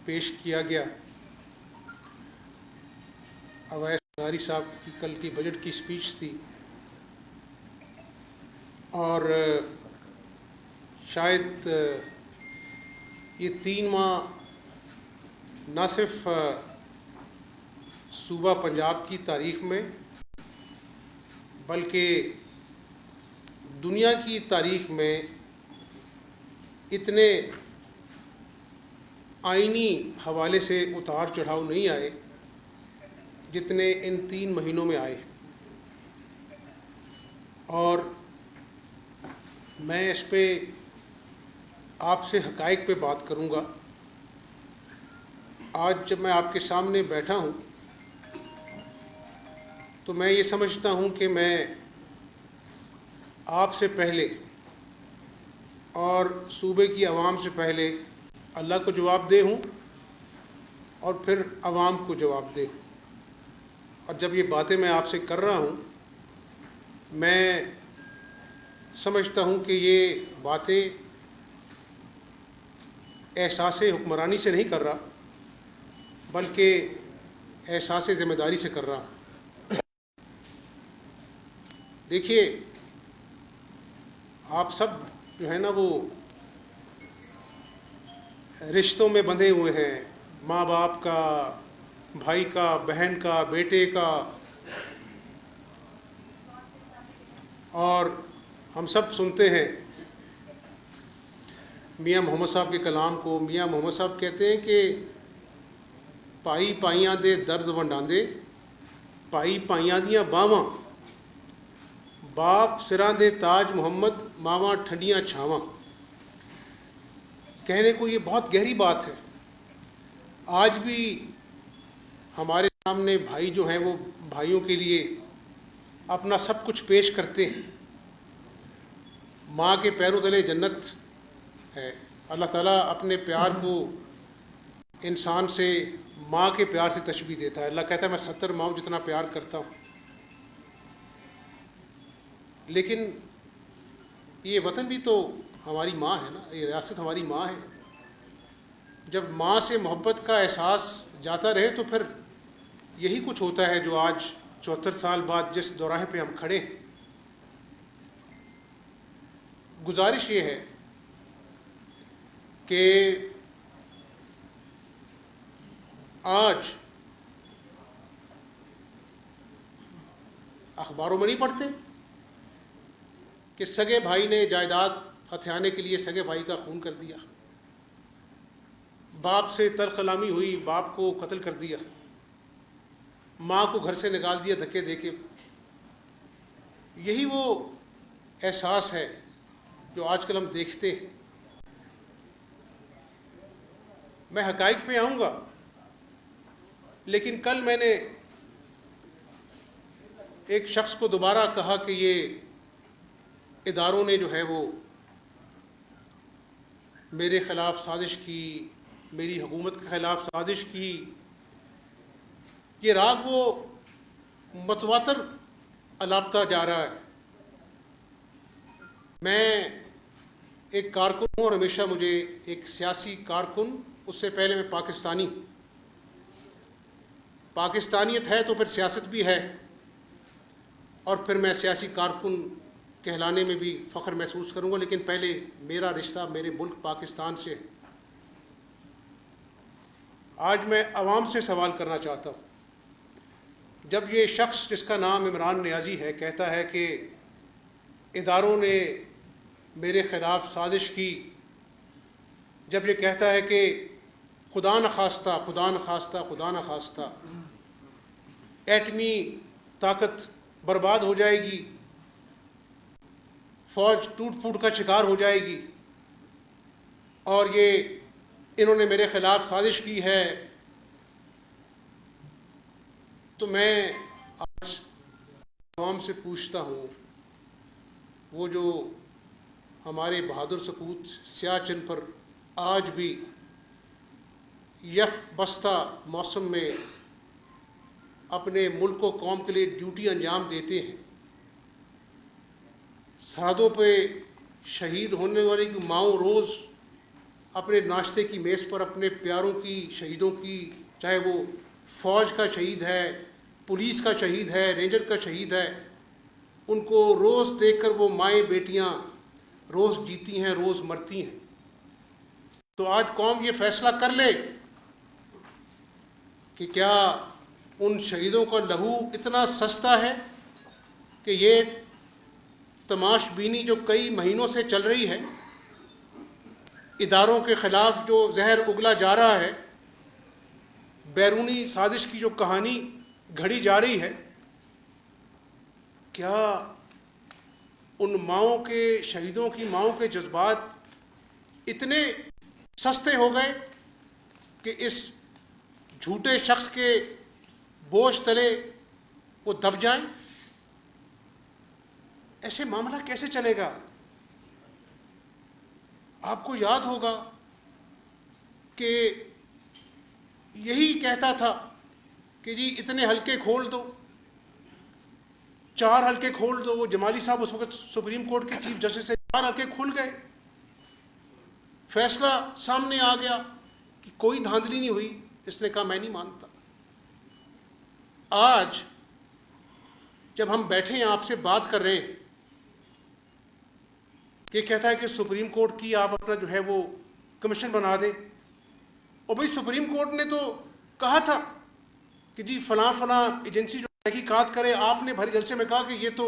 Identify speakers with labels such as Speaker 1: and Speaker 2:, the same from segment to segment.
Speaker 1: پیش کیا گیا. اویس انصاری صاحب کی کل کی بجٹ کی اسپیچ تھی، اور شاید یہ 3 ماہ نہ صرف صوبہ پنجاب کی تاریخ میں بلکہ دنیا کی تاریخ میں اتنے آئینی حوالے سے اتار چڑھاؤ نہیں آئے جتنے ان 3 مہینوں میں آئے. اور میں اس پہ آپ سے حقائق پہ بات کروں گا. آج جب میں آپ کے سامنے بیٹھا ہوں تو میں یہ سمجھتا ہوں کہ میں آپ سے پہلے اور صوبے کی عوام سے پہلے اللہ کو جواب دہ ہوں اور پھر عوام کو جواب دہ. اور جب یہ باتیں میں آپ سے کر رہا ہوں میں سمجھتا ہوں کہ یہ باتیں احساس حکمرانی سے نہیں کر رہا بلکہ احساس ذمہ داری سے کر رہا ہوں. دیکھیے، آپ سب جو ہے نا وہ رشتوں میں بندھے ہوئے ہیں، ماں باپ کا، بھائی کا، بہن کا، بیٹے کا، اور ہم سب سنتے ہیں میاں محمد صاحب کے کلام کو. میاں محمد صاحب کہتے ہیں کہ پائی پائیاں دے درد ونڈاندے، پائی پائیاں دیاں باواں، باپ سراں دے تاج محمد، ماواں ٹھنڈیاں چھاواں. کہنے کو یہ بہت گہری بات ہے. آج بھی ہمارے سامنے بھائی جو ہیں وہ بھائیوں کے لیے اپنا سب کچھ پیش کرتے ہیں. ماں کے پیروں تلے جنت ہے. اللہ تعالیٰ اپنے پیار کو انسان سے ماں کے پیار سے تشبیہ دیتا ہے. اللہ کہتا ہے میں 70 ماؤں جتنا پیار کرتا ہوں. لیکن یہ وطن بھی تو ہماری ماں ہے نا، یہ ریاست ہماری ماں ہے. جب ماں سے محبت کا احساس جاتا رہے تو پھر یہی کچھ ہوتا ہے جو آج 74 سال بعد جس دوراہے پہ ہم کھڑے ہیں. گزارش یہ ہے کہ آج اخباروں میں نہیں پڑھتے کہ سگے بھائی نے جائیداد ہتھیانے کے لیے سگے بھائی کا خون کر دیا، باپ سے تلخ کلامی ہوئی، باپ کو قتل کر دیا، ماں کو گھر سے نکال دیا دھکے دے کے. یہی وہ احساس ہے جو آج کل ہم دیکھتے ہیں. میں حقائق پہ آؤں گا، لیکن کل میں نے ایک شخص کو دوبارہ کہا کہ یہ اداروں نے جو ہے وہ میرے خلاف سازش کی، میری حکومت کے خلاف سازش کی. یہ راگ وہ متواتر الاپتا جا رہا ہے. میں ایک کارکن ہوں اور ہمیشہ مجھے ایک سیاسی کارکن، اس سے پہلے میں پاکستانیت ہے تو پھر سیاست بھی ہے، اور پھر میں سیاسی کارکن کہلانے میں بھی فخر محسوس کروں گا. لیکن پہلے میرا رشتہ میرے ملک پاکستان سے. آج میں عوام سے سوال کرنا چاہتا ہوں. جب یہ شخص جس کا نام عمران نیازی ہے کہتا ہے کہ اداروں نے میرے خلاف سازش کی، جب یہ کہتا ہے کہ خدا نخواستہ خدا نخواستہ خدا نخواستہ ایٹمی طاقت برباد ہو جائے گی، فوج ٹوٹ پھوٹ کا شکار ہو جائے گی، اور یہ انہوں نے میرے خلاف سازش کی ہے، تو میں آج عوام سے پوچھتا ہوں، وہ جو ہمارے بہادر سپوت سیاچن پر آج بھی یک بستہ موسم میں اپنے ملک و قوم کے لیے ڈیوٹی انجام دیتے ہیں، سرحدوں پہ شہید ہونے والے کی ماؤں روز اپنے ناشتے کی میز پر اپنے پیاروں کی، شہیدوں کی، چاہے وہ فوج کا شہید ہے، پولیس کا شہید ہے، رینجر کا شہید ہے، ان کو روز دیکھ کر وہ مائیں بیٹیاں روز جیتی ہیں، روز مرتی ہیں. تو آج قوم یہ فیصلہ کر لے کہ کیا ان شہیدوں کا لہو اتنا سستا ہے کہ یہ تماش بینی جو کئی مہینوں سے چل رہی ہے، اداروں کے خلاف جو زہر اگلا جا رہا ہے، بیرونی سازش کی جو کہانی گھڑی جا رہی ہے، کیا ان ماؤں کے، شہیدوں کی ماؤں کے جذبات اتنے سستے ہو گئے کہ اس جھوٹے شخص کے بوجھ تلے وہ دب جائیں؟ ایسے معاملہ کیسے چلے گا؟ آپ کو یاد ہوگا کہ یہی کہتا تھا کہ جی اتنے حلقے کھول دو، 4 حلقے کھول دو. وہ جمالی صاحب اس وقت سپریم کورٹ کے چیف جسٹس سے 4 حلقے کھل گئے، فیصلہ سامنے آ گیا کہ کوئی دھاندلی نہیں ہوئی. اس نے کہا میں نہیں مانتا. آج جب ہم بیٹھے ہیں آپ سے بات کر رہے ہیں، کہ کہتا ہے کہ سپریم کورٹ کی آپ اپنا جو ہے وہ کمیشن بنا دیں. اور بھئی سپریم کورٹ نے تو کہا تھا کہ جی فلاں فلاں ایجنسی جو تحقیقات کرے. آپ نے بھری جلسے میں کہا کہ یہ تو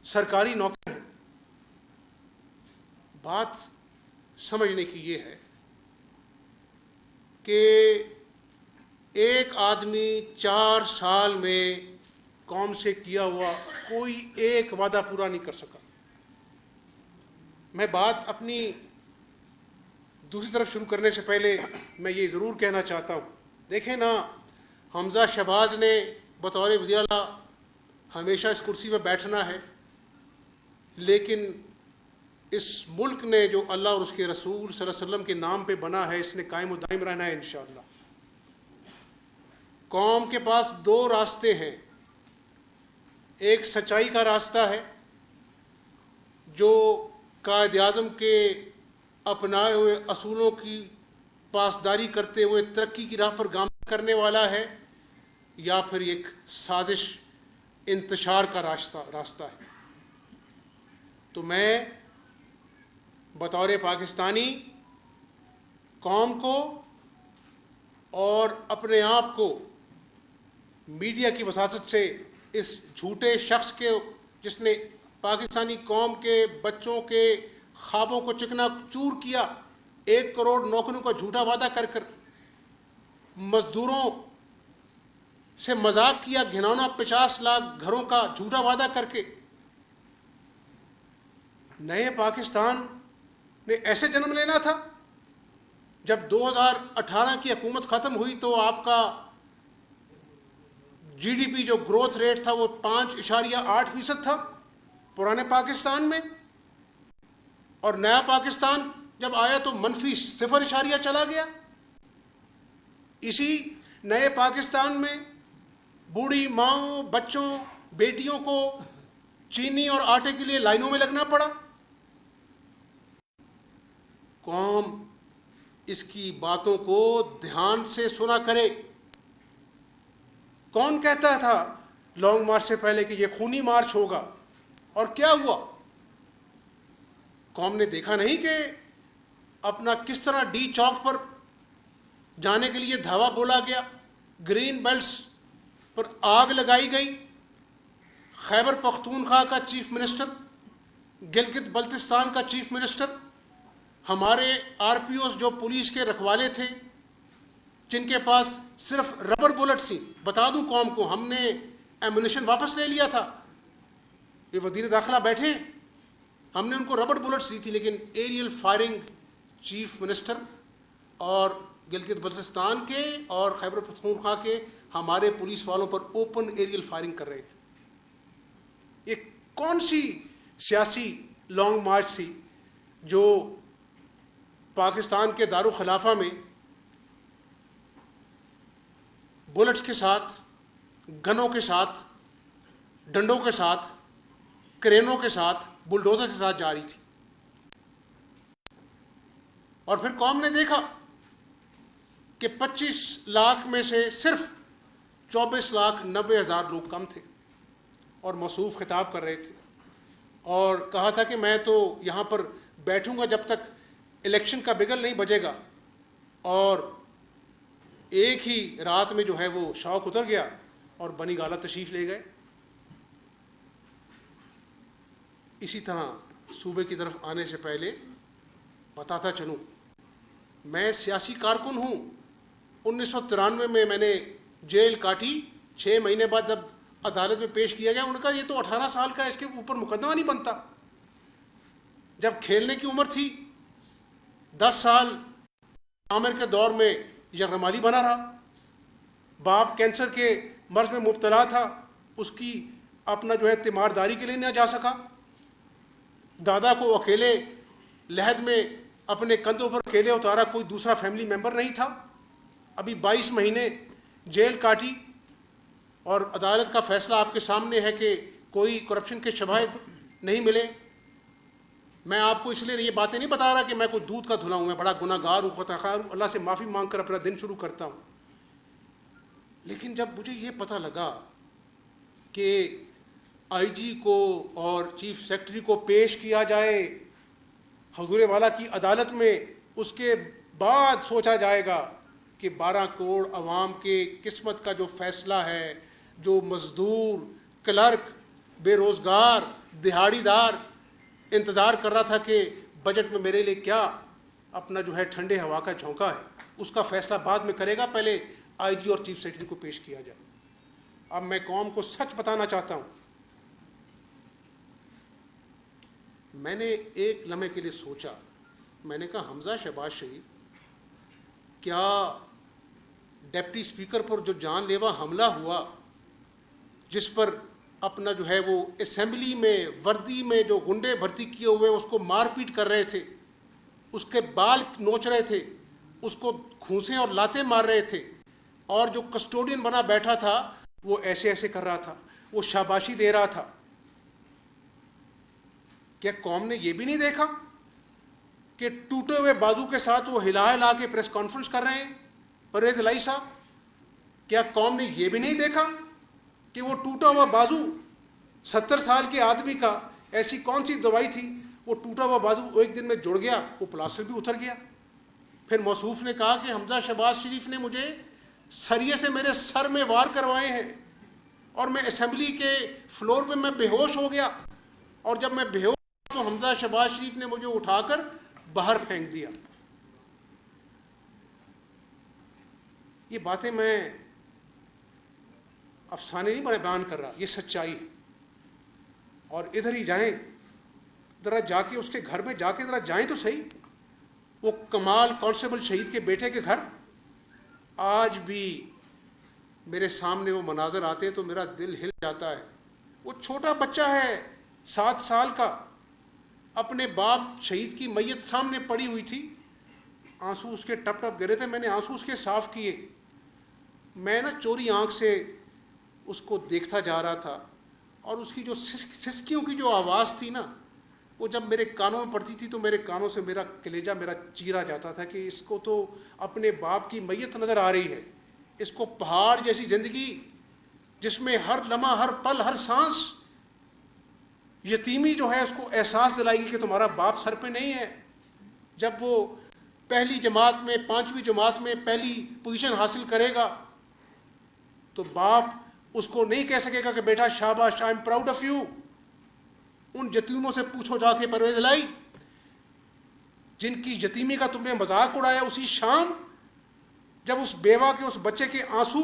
Speaker 1: سرکاری نوکر ہے. بات سمجھنے کی یہ ہے کہ ایک آدمی 4 سال میں قوم سے کیا ہوا کوئی ایک وعدہ پورا نہیں کر سکا. میں بات اپنی دوسری طرف شروع کرنے سے پہلے میں یہ ضرور کہنا چاہتا ہوں، دیکھیں نا، حمزہ شہباز نے بطور وزیر اعلیٰ ہمیشہ اس کرسی پہ بیٹھنا ہے، لیکن اس ملک نے جو اللہ اور اس کے رسول صلی اللہ علیہ وسلم کے نام پہ بنا ہے، اس نے قائم و دائم رہنا ہے انشاءاللہ. قوم کے پاس 2 راستے ہیں. ایک سچائی کا راستہ ہے جو قائد اعظم کے اپنائے ہوئے اصولوں کی پاسداری کرتے ہوئے ترقی کی راہ پر گامزن کرنے والا ہے، یا پھر ایک سازش انتشار کا راستہ ہے. تو میں بطور پاکستانی قوم کو اور اپنے آپ کو میڈیا کی وساطت سے اس جھوٹے شخص کے، جس نے پاکستانی قوم کے بچوں کے خوابوں کو چکنا چور کیا، 1 کروڑ نوکریوں کا جھوٹا وعدہ کر کر مزدوروں سے مذاق کیا، گھناؤنا 50 لاکھ گھروں کا جھوٹا وعدہ کر کے. نئے پاکستان نے ایسے جنم لینا تھا. جب 2018 کی حکومت ختم ہوئی تو آپ کا جی ڈی پی جو گروتھ ریٹ تھا وہ 5.8% تھا پرانے پاکستان میں، اور نیا پاکستان جب آیا تو -0.0 چلا گیا. اسی نئے پاکستان میں بوڑھی ماؤں، بچوں، بیٹیوں کو چینی اور آٹے کے لیے لائنوں میں لگنا پڑا. قوم اس کی باتوں کو دھیان سے سنا کرے. کون کہتا تھا لانگ مارچ سے پہلے کہ یہ خونی مارچ ہوگا، اور کیا ہوا؟ قوم نے دیکھا نہیں کہ اپنا کس طرح ڈی چوک پر جانے کے لیے دھاوا بولا گیا، گرین بیلٹس پر آگ لگائی گئی. خیبر پختونخوا کا چیف منسٹر، گلگت بلتستان کا چیف منسٹر، ہمارے آر پی اوز جو پولیس کے رکھوالے تھے جن کے پاس صرف ربر بلٹس تھیں. بتا دوں قوم کو، ہم نے ایمونیشن واپس لے لیا تھا. یہ وزیر داخلہ بیٹھے، ہم نے ان کو ربر بلٹس دی تھی، لیکن ایریل فائرنگ چیف منسٹر اور گلگت بلتستان کے اور خیبر پختونخوا کے ہمارے پولیس والوں پر اوپن ایریل فائرنگ کر رہے تھے. یہ کون سی سیاسی لانگ مارچ تھی جو پاکستان کے دارالخلافہ میں بلٹس کے ساتھ، گنوں کے ساتھ، ڈنڈوں کے ساتھ، کرینوں کے ساتھ، بلڈوزر کے ساتھ جاری تھی؟ اور پھر قوم نے دیکھا کہ 25 لاکھ میں سے صرف 24,90,000 لوگ کم تھے اور موصوف خطاب کر رہے تھے اور کہا تھا کہ میں تو یہاں پر بیٹھوں گا جب تک الیکشن کا بگل نہیں بجے گا، اور ایک ہی رات میں جو ہے وہ شوق اتر گیا اور بنی گالہ تشریف لے گئے۔ اسی طرح صوبے کی طرف آنے سے پہلے بتاتا چلوں، میں سیاسی کارکن ہوں۔ 1993 میں نے جیل کاٹی، 6 مہینے بعد جب عدالت میں پیش کیا گیا، ان کا یہ تو 18 سال کا، اس کے اوپر مقدمہ نہیں بنتا۔ جب کھیلنے کی عمر تھی 10 سال عامر کے دور میں یرغمالی بنا رہا، باپ کینسر کے مرض میں مبتلا تھا، اس کی اپنا جو ہے تیمارداری کے لیے نہ جا سکا، دادا کو اکیلے لحد میں اپنے کندھوں پر اکیلے اتارا، کوئی دوسرا فیملی ممبر نہیں تھا۔ ابھی 22 مہینے جیل کاٹی اور عدالت کا فیصلہ آپ کے سامنے ہے کہ کوئی کرپشن کے شواہد نہیں ملے۔ میں آپ کو اس لیے یہ باتیں نہیں بتا رہا کہ میں کوئی دودھ کا دھلا ہوں، میں بڑا گناہ گار ہوں، خطا خار ہوں، اللہ سے معافی مانگ کر اپنا دن شروع کرتا ہوں۔ لیکن جب مجھے یہ پتہ لگا کہ آئی جی کو اور چیف سیکرٹری کو پیش کیا جائے حضور والا کی عدالت میں، اس کے بعد سوچا جائے گا کہ 12 کروڑ عوام کے قسمت کا جو فیصلہ ہے، جو مزدور، کلرک، بے روزگار، دہاڑی دار انتظار کر رہا تھا کہ بجٹ میں میرے لیے کیا اپنا جو ہے ٹھنڈے ہوا کا جھونکا ہے، اس کا فیصلہ بعد میں کرے گا، پہلے آئی جی اور چیف سیکرٹری کو پیش کیا جائے۔ اب میں قوم کو سچ بتانا چاہتا ہوں، میں نے ایک لمحے کے لیے سوچا، میں نے کہا حمزہ شہباز شریف، کیا ڈپٹی اسپیکر پر جو جان لیوا حملہ ہوا، جس پر اپنا جو ہے وہ اسمبلی میں وردی میں جو گنڈے بھرتی کیے ہوئے اس کو مار پیٹ کر رہے تھے، اس کے بال نوچ رہے تھے، اس کو گھونسے اور لاتے مار رہے تھے، اور جو کسٹوڈین بنا بیٹھا تھا وہ ایسے ایسے کر رہا تھا، وہ شاباشی دے رہا تھا، کیا قوم نے یہ بھی نہیں دیکھا کہ ٹوٹے ہوئے بازو کے ساتھ وہ ہلا ہلا کے پریس کانفرنس کر رہے ہیں پرویز الہی صاحب؟ کیا قوم نے یہ بھی نہیں دیکھا کہ وہ ٹوٹا ہوا بازو 70 سال کے آدمی کا، ایسی کون سی دوائی تھی، وہ ٹوٹا ہوا بازو ایک دن میں جڑ گیا، وہ پلاسٹر بھی اتر گیا۔ پھر موصوف نے کہا کہ حمزہ شہباز شریف نے مجھے سریے سے میرے سر میں وار کروائے ہیں اور میں اسمبلی کے فلور پہ میں بے ہوش ہو گیا، اور جب میں بے ہوش تو حمزہ شہباز شریف نے مجھے اٹھا کر باہر پھینک دیا۔ یہ باتیں میں افسانے نہیں بیان کر رہا، یہ سچائی ہے۔ اور ادھر ہی جائیں، ذرا جا کے اس کے گھر میں جا کے ذرا جائیں تو صحیح، وہ کمال کانسٹیبل شہید کے بیٹے کے گھر، آج بھی میرے سامنے وہ مناظر آتے ہیں تو میرا دل ہل جاتا ہے۔ وہ چھوٹا بچہ ہے 7 سال کا، اپنے باپ شہید کی میت سامنے پڑی ہوئی تھی، آنسو اس کے ٹپ ٹپ گرے تھے، میں نے آنسو اس کے صاف کیے، میں نا چوری آنکھ سے اس کو دیکھتا جا رہا تھا، اور اس کی جو سسکیوں کی جو آواز تھی نا، وہ جب میرے کانوں میں پڑتی تھی تو میرے کانوں سے میرا کلیجہ میرا چیرا جاتا تھا کہ اس کو تو اپنے باپ کی میت نظر آ رہی ہے، اس کو پہاڑ جیسی زندگی جس میں ہر لمحہ، ہر پل، ہر سانس یتیمی جو ہے اس کو احساس دلائے گی کہ تمہارا باپ سر پہ نہیں ہے۔ جب وہ پہلی جماعت میں، 5ویں جماعت میں پہلی پوزیشن حاصل کرے گا تو باپ اس کو نہیں کہہ سکے گا کہ بیٹا شاباش، I am proud of you. ان یتیموں سے پوچھو جا کے پرویز الہی، جن کی یتیمی کا تم نے مذاق اڑایا، اسی شام جب اس بیوہ کے، اس بچے کے آنسو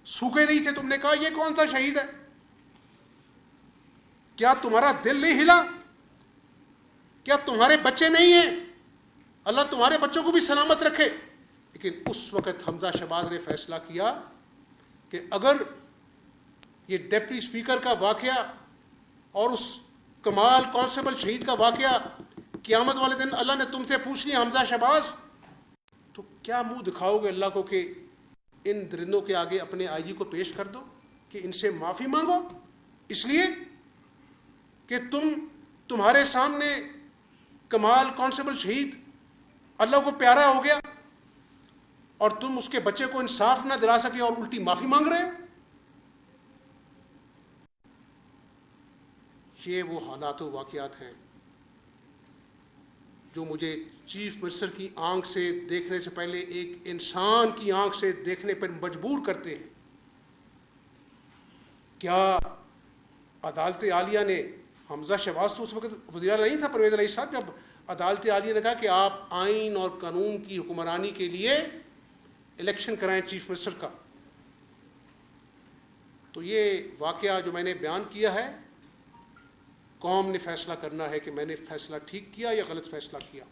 Speaker 1: سوکھے نہیں تھے، تم نے کہا یہ کون سا شہید ہے؟ کیا تمہارا دل نہیں ہلا؟ کیا تمہارے بچے نہیں ہیں؟ اللہ تمہارے بچوں کو بھی سلامت رکھے۔ لیکن اس وقت حمزہ شہباز نے فیصلہ کیا کہ اگر یہ ڈپٹی اسپیکر کا واقعہ اور اس کمال کانسٹیبل شہید کا واقعہ قیامت والے دن اللہ نے تم سے پوچھ لیا حمزہ شہباز، تو کیا منہ دکھاؤ گے اللہ کو کہ ان درندوں کے آگے اپنے آئی جی کو پیش کر دو کہ ان سے معافی مانگو، اس لیے کہ تمہارے سامنے کمال کانسٹیبل شہید اللہ کو پیارا ہو گیا اور تم اس کے بچے کو انصاف نہ دلا سکے اور الٹی معافی مانگ رہے ہو. یہ وہ حالات و واقعات ہیں جو مجھے چیف منسٹر کی آنکھ سے دیکھنے سے پہلے ایک انسان کی آنکھ سے دیکھنے پر مجبور کرتے ہیں. کیا عدالت عالیہ نے حمزہ شہباز تو اس وقت وزیر اعلیٰ نہیں تھا پرویز الہی صاحب، جب عدالت عالیہ نے کہا کہ آپ آئین اور قانون کی حکمرانی کے لیے الیکشن کرائیں چیف منسٹر کا. تو یہ واقعہ جو میں نے بیان کیا ہے، قوم نے فیصلہ کرنا ہے کہ میں نے فیصلہ ٹھیک کیا یا غلط فیصلہ کیا.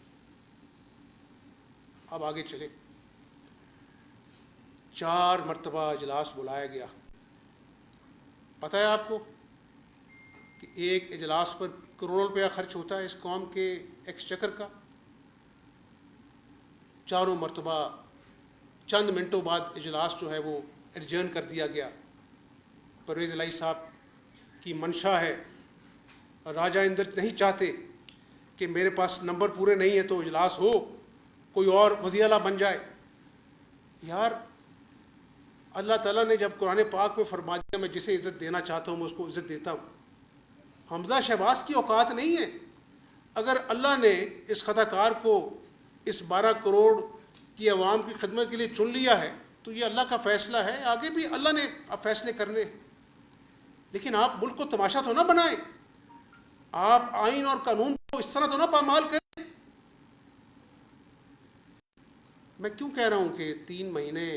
Speaker 1: اب آگے چلیں. 4 مرتبہ اجلاس بلایا گیا. پتہ ہے آپ کو کہ ایک اجلاس پر کروڑوں روپیہ خرچ ہوتا ہے اس قوم کے ایکسچیکر کا. 4 مرتبہ چند منٹوں بعد اجلاس جو ہے وہ ایڈجرن کر دیا گیا. پرویز الہی صاحب کی منشا ہے، راجہ اندر نہیں چاہتے کہ میرے پاس نمبر پورے نہیں ہے تو اجلاس ہو، کوئی اور وزیر اعلیٰ بن جائے. یار اللہ تعالیٰ نے جب قرآن پاک میں فرما دیا میں جسے عزت دینا چاہتا ہوں میں اس کو عزت دیتا ہوں. حمزہ شہباز کی اوقات نہیں ہے. اگر اللہ نے اس خطا کار کو اس 12 کروڑ کی عوام کی خدمت کے لیے چن لیا ہے تو یہ اللہ کا فیصلہ ہے، آگے بھی اللہ نے اب فیصلے کرنے. لیکن آپ ملک کو تماشا تو نہ بنائیں، آپ آئین اور قانون کو اس طرح تو نہ پامال کریں. میں کیوں کہہ رہا ہوں کہ 3 مہینے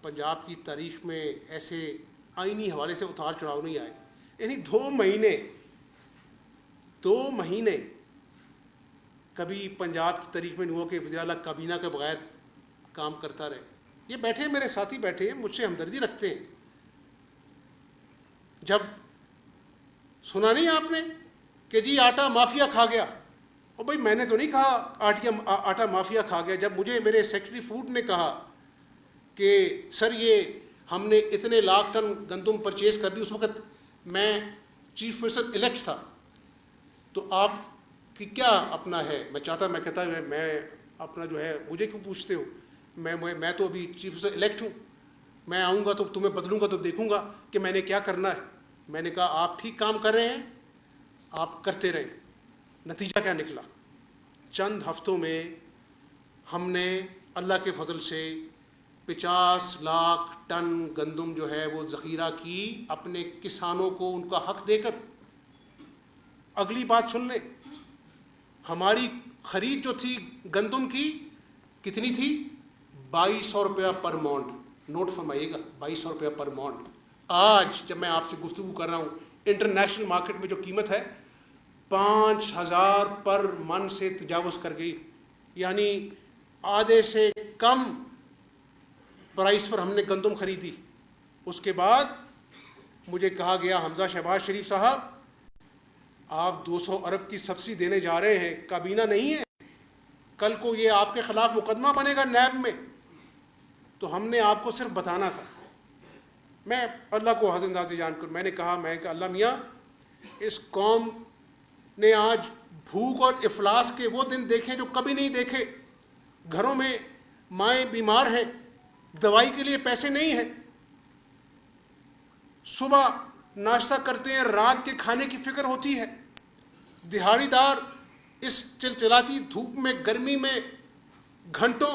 Speaker 1: پنجاب کی تاریخ میں ایسے آئینی حوالے سے اتار چڑھاؤ نہیں آئے. یعنی 2 مہینے کبھی پنجاب کی تاریخ میں نہیں ہوا کہ وزیر اعلیٰ کابینہ کے بغیر کام کرتا رہے. یہ بیٹھے میرے ساتھی بیٹھے ہیں، مجھ سے ہمدردی رکھتے ہیں. جب سنا نہیں آپ نے کہ جی آٹا مافیا کھا گیا، اور بھائی میں نے تو نہیں کہا آٹا مافیا کھا گیا. جب مجھے میرے سیکرٹری فوڈ نے کہا کہ سر یہ ہم نے اتنے لاکھ ٹن گندم پرچیز کر لی، اس وقت میں چیف منسٹر الیکٹ تھا، تو آپ کی کیا اپنا ہے؟ میں کہتا میں اپنا جو ہے مجھے کیوں پوچھتے ہو، میں تو ابھی چیف منسٹر الیکٹ ہوں، میں آؤں گا تو تمہیں بدلوں گا تو دیکھوں گا کہ میں نے کیا کرنا ہے. میں نے کہا آپ ٹھیک کام کر رہے ہیں، آپ کرتے رہیں. نتیجہ کیا نکلا؟ چند ہفتوں میں ہم نے اللہ کے فضل سے 50 لاکھ ٹن گندم جو ہے وہ ذخیرہ کی اپنے کسانوں کو ان کا حق دے کر. اگلی بات سن لیں، ہماری خرید جو تھی گندم کی کتنی تھی؟ 2200 روپیہ پر مونڈ. نوٹ فرمائیے گا، 2200 روپیہ پر مونڈ. آج جب میں آپ سے گفتگو کر رہا ہوں انٹرنیشنل مارکیٹ میں جو قیمت ہے 5000 پر من سے تجاوز کر گئی. یعنی آدھے سے کم پرائس پر ہم نے گندم خریدی. اس کے بعد مجھے کہا گیا حمزہ شہباز شریف صاحب آپ 200 ارب کی سبسڈی دینے جا رہے ہیں، کابینہ نہیں ہے، کل کو یہ آپ کے خلاف مقدمہ بنے گا نیب میں. تو ہم نے آپ کو صرف بتانا تھا. میں اللہ کو حاضر ناظر جان کر میں نے کہا اللہ میاں اس قوم نے آج بھوک اور افلاس کے وہ دن دیکھے جو کبھی نہیں دیکھے. گھروں میں مائیں بیمار ہیں، دوائی کے لیے پیسے نہیں ہیں، صبح ناشتہ کرتے ہیں، رات کے کھانے کی فکر ہوتی ہے. دہاڑی دار اس چلچلاتی دھوپ میں گرمی میں گھنٹوں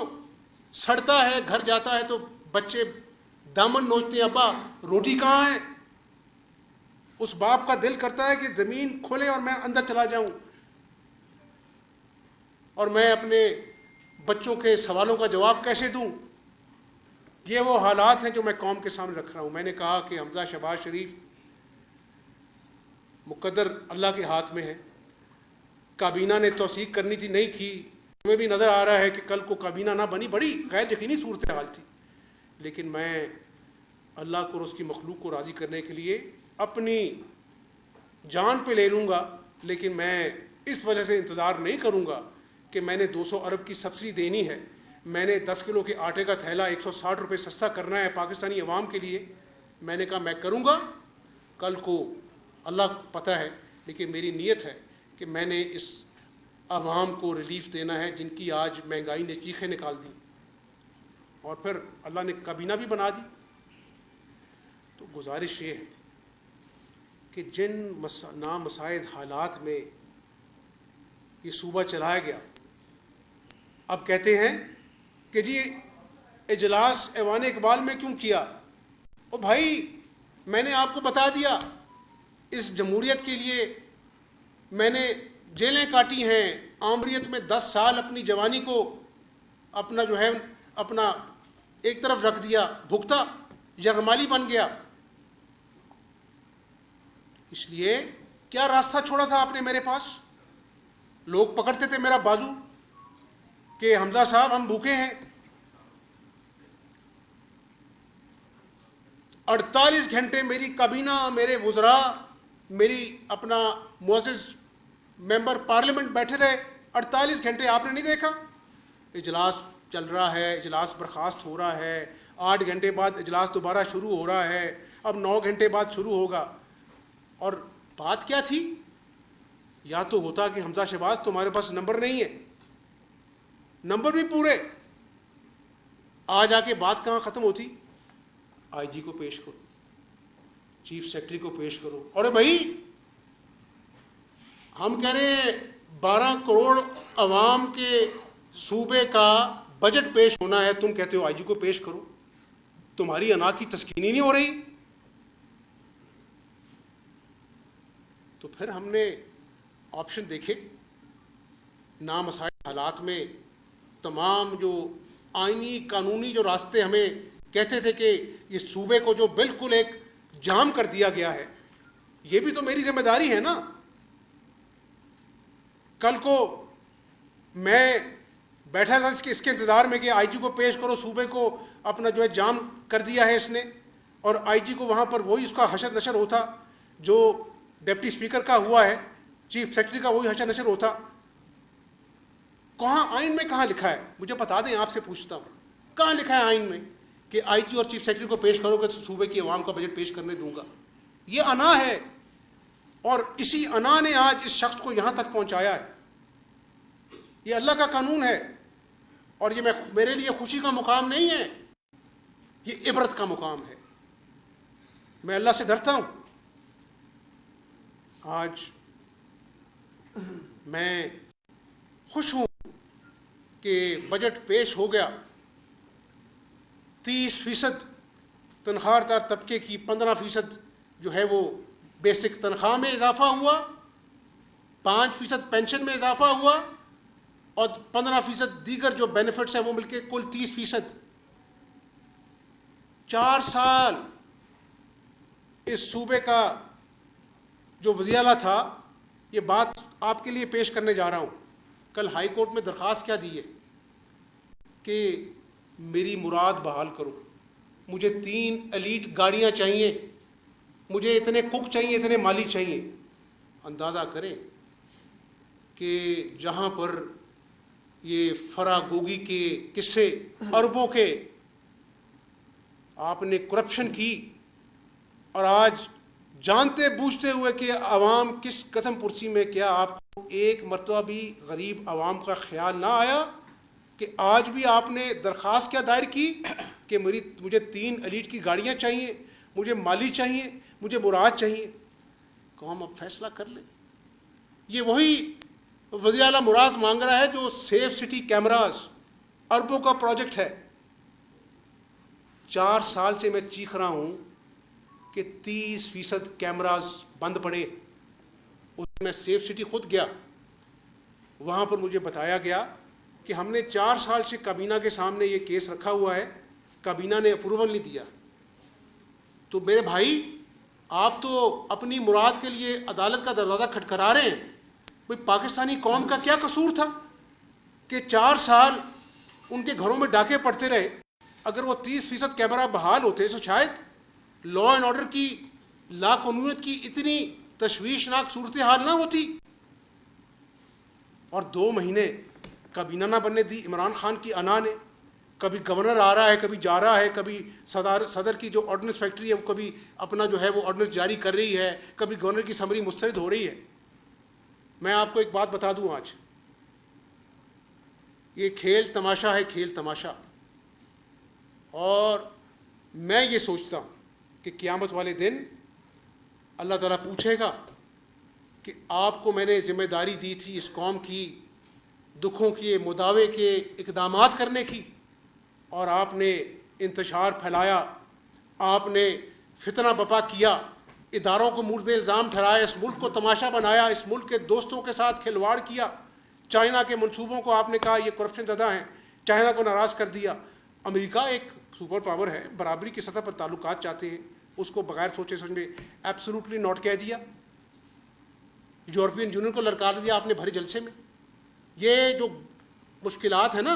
Speaker 1: سڑتا ہے، گھر جاتا ہے تو بچے دامن نوچتے ہیں، ابا روٹی کہاں ہے؟ اس باپ کا دل کرتا ہے کہ زمین کھولے اور میں اندر چلا جاؤں اور میں اپنے بچوں کے سوالوں کا جواب کیسے دوں. یہ وہ حالات ہیں جو میں قوم کے سامنے رکھ رہا ہوں. میں نے کہا کہ حمزہ شہباز شریف مقدر اللہ کے ہاتھ میں ہے. کابینہ نے توثیق کرنی تھی، نہیں کی. ہمیں بھی نظر آ رہا ہے کہ کل کو کابینہ نہ بنی، بڑی غیر یقینی صورتحال تھی. لیکن میں اللہ کو اور اس کی مخلوق کو راضی کرنے کے لیے اپنی جان پہ لے لوں گا. لیکن میں اس وجہ سے انتظار نہیں کروں گا کہ میں نے 200 ارب کی سبسڈی دینی ہے، میں نے 10 کلو کے آٹے کا تھیلا 160 روپے سستا کرنا ہے پاکستانی عوام کے لیے. میں نے کہا میں کروں گا، کل کو اللہ پتہ ہے، لیکن میری نیت ہے کہ میں نے اس عوام کو ریلیف دینا ہے جن کی آج مہنگائی نے چیخیں نکال دی، اور پھر اللہ نے کابینہ بھی بنا دی. تو گزارش یہ ہے کہ جن نامساعد حالات میں یہ صوبہ چلایا گیا، اب کہتے ہیں کہ جی اجلاس ایوان اقبال میں کیوں کیا؟ او بھائی، میں نے آپ کو بتا دیا، اس جمہوریت کے لیے میں نے جیلیں کاٹی ہیں، آمریت میں 10 سال اپنی جوانی کو اپنا جو ہے اپنا ایک طرف رکھ دیا، بھگتا، یغمالی بن گیا. اس لیے کیا راستہ چھوڑا تھا آپ نے میرے پاس؟ لوگ پکڑتے تھے میرا بازو کہ حمزہ صاحب ہم بھوکے ہیں. 48 گھنٹے میری کابینہ، میرے وزراء، میری اپنا معزز ممبر پارلیمنٹ بیٹھے رہے. 48 گھنٹے آپ نے نہیں دیکھا؟ اجلاس چل رہا ہے، اجلاس برخاست ہو رہا ہے، 8 گھنٹے بعد اجلاس دوبارہ شروع ہو رہا ہے، اب 9 گھنٹے بعد شروع ہوگا. اور بات کیا تھی؟ یا تو ہوتا کہ حمزہ شہباز تمہارے پاس نمبر نہیں ہے، نمبر بھی پورے، آج آ کے بات کہاں ختم ہوتی؟ آئی جی کو پیش کرو، چیف سیکرٹری کو پیش کرو. اور بھائی ہم کہہ رہے ہیں 12 کروڑ عوام کے صوبے کا بجٹ پیش ہونا ہے، تم کہتے ہو آئی جی کو پیش کرو. تمہاری انا کی تسکین ہی نہیں ہو رہی. تو پھر ہم نے آپشن دیکھے. نامساعد حالات میں تمام جو آئینی قانونی جو راستے ہمیں کہتے تھے کہ یہ صوبے کو جو بالکل ایک جام کر دیا گیا ہے، یہ بھی تو میری ذمہ داری ہے نا. کل کو میں بیٹھا تھا اس کے انتظار میں کہ آئی جی کو پیش کرو، صوبے کو اپنا جو ہے جام کر دیا ہے اس نے، اور آئی جی کو وہاں پر وہی اس کا حشر نشر ہوتا جو ڈپٹی اسپیکر کا ہوا ہے، چیف سیکرٹری کا وہی حشر نشر ہوتا. کہاں آئین میں کہاں لکھا ہے؟ مجھے بتا دیں، آپ سے پوچھتا ہوں، کہاں لکھا ہے آئین میں کہ آئی جی اور چیف سیکرٹری کو پیش کرو کہ صوبے کی عوام کا بجٹ پیش کرنے دوں گا؟ یہ انا ہے، اور اسی انا نے آج اس شخص کو یہاں تک پہنچایا ہے. یہ اللہ کا قانون ہے، اور یہ میرے لیے خوشی کا مقام نہیں ہے، یہ عبرت کا مقام ہے. میں اللہ سے ڈرتا ہوں. آج میں خوش ہوں کہ بجٹ پیش ہو گیا. 30% تنخواہ دار طبقے کی 15% جو ہے وہ بیسک تنخواہ میں اضافہ ہوا، 5% پینشن میں اضافہ ہوا، اور 15% دیگر جو بینیفٹس ہیں وہ مل کے کل 30%. 4 سال اس صوبے کا جو وزیر اعلیٰ تھا، یہ بات آپ کے لیے پیش کرنے جا رہا ہوں. کل ہائی کورٹ میں درخواست کیا دی ہے کہ میری مراد بحال کرو، مجھے 3 ایلیٹ گاڑیاں چاہیے، مجھے اتنے کک چاہیے، اتنے مالی چاہیے. اندازہ کریں کہ جہاں پر یہ فراگوگی کے قصے اربوں کے آپ نے کرپشن کی، اور آج جانتے بوجھتے ہوئے کہ عوام کس قسم پرسی میں، کیا آپ کو ایک مرتبہ بھی غریب عوام کا خیال نہ آیا کہ آج بھی آپ نے درخواست کیا دائر کی کہ مجھے 3 ایلیٹ کی گاڑیاں چاہیے، مجھے مالی چاہیے، مجھے مراد چاہیے؟ قوم اب فیصلہ کر لے. یہ وہی وزیر اعلیٰ مراد مانگ رہا ہے جو سیف سٹی کیمراز اربوں کا پروجیکٹ ہے. 4 سال سے میں چیخ رہا ہوں کہ 30% کیمراز بند پڑے. اس میں سیف سٹی خود گیا، وہاں پر مجھے بتایا گیا کہ ہم نے 4 سال سے کابینہ کے سامنے یہ کیس رکھا ہوا ہے، کابینہ نے اپروول نہیں دیا. تو میرے بھائی، آپ تو اپنی مراد کے لیے عدالت کا دروازہ کھٹکھرا رہے ہیں. بھئی پاکستانی قوم کا کیا قصور تھا کہ 4 سال ان کے گھروں میں ڈاکے پڑتے رہے؟ اگر وہ 30% کیمرہ بحال ہوتے تو شاید لا اینڈ آرڈر کی، لا قانونیت کی اتنی تشویشناک صورتحال نہ ہوتی. اور 2 مہینے کابینہ نہ بننے دی عمران خان کی انا نے. کبھی گورنر آ رہا ہے، کبھی جا رہا ہے، کبھی صدر کی جو آرڈیننس فیکٹری ہے وہ کبھی اپنا جو ہے وہ آرڈیننس جاری کر رہی ہے، کبھی گورنر کی سمری مسترد ہو رہی ہے. میں آپ کو ایک بات بتا دوں، آج یہ کھیل تماشا ہے، کھیل تماشا. اور میں یہ سوچتا ہوں کہ قیامت والے دن اللہ تعالیٰ پوچھے گا کہ آپ کو میں نے ذمہ داری دی تھی اس قوم کی دکھوں کے مداوے کے اقدامات کرنے کی، اور آپ نے انتشار پھیلایا، آپ نے فتنہ بپا کیا، اداروں کو مورد الزام ٹھہرایا، اس ملک کو تماشا بنایا، اس ملک کے دوستوں کے ساتھ کھلواڑ کیا، چائنا کے منصوبوں کو آپ نے کہا یہ کرپشن زدہ ہیں، چائنا کو ناراض کر دیا. امریکہ ایک سپر پاور ہے، برابری کی سطح پر تعلقات چاہتے ہیں، اس کو بغیر سوچے سمجھے ایبسولوٹلی ناٹ کہہ دیا. یورپین یونین کو للکار دیا آپ نے بھرے جلسے میں. یہ جو مشکلات ہیں نا،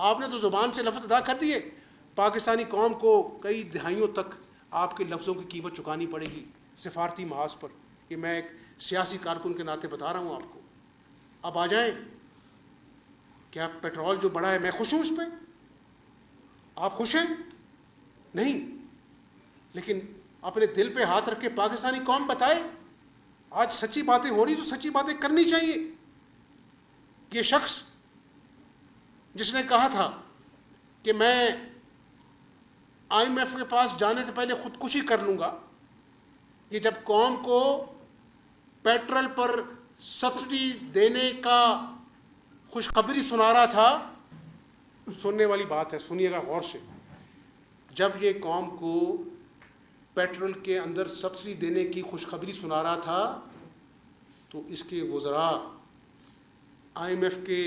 Speaker 1: آپ نے تو زبان سے لفظ ادا کر دیے. پاکستانی قوم کو کئی دہائیوں تک آپ کے لفظوں کی قیمت چکانی پڑے گی سفارتی محاذ پر. یہ میں ایک سیاسی کارکن کے ناطے بتا رہا ہوں آپ کو. اب آ جائیں، کیا پیٹرول جو بڑھا ہے میں خوش ہوں اس پہ؟ آپ خوش ہیں؟ نہیں. لیکن اپنے دل پہ ہاتھ رکھ کے پاکستانی قوم بتائے. آج سچی باتیں ہو رہی تو سچی باتیں کرنی چاہیے. یہ شخص جس نے کہا تھا کہ میں IMF کے پاس جانے سے پہلے خودکشی کر لوں گا، یہ جب قوم کو پیٹرول پر سبسڈی دینے کا خوشخبری سنا رہا تھا، سننے والی بات ہے، سنیے گا غور سے. جب یہ قوم کو پیٹرول کے اندر سبسڈی دینے کی خوشخبری سنا رہا تھا تو اس کے وزراء IMF کے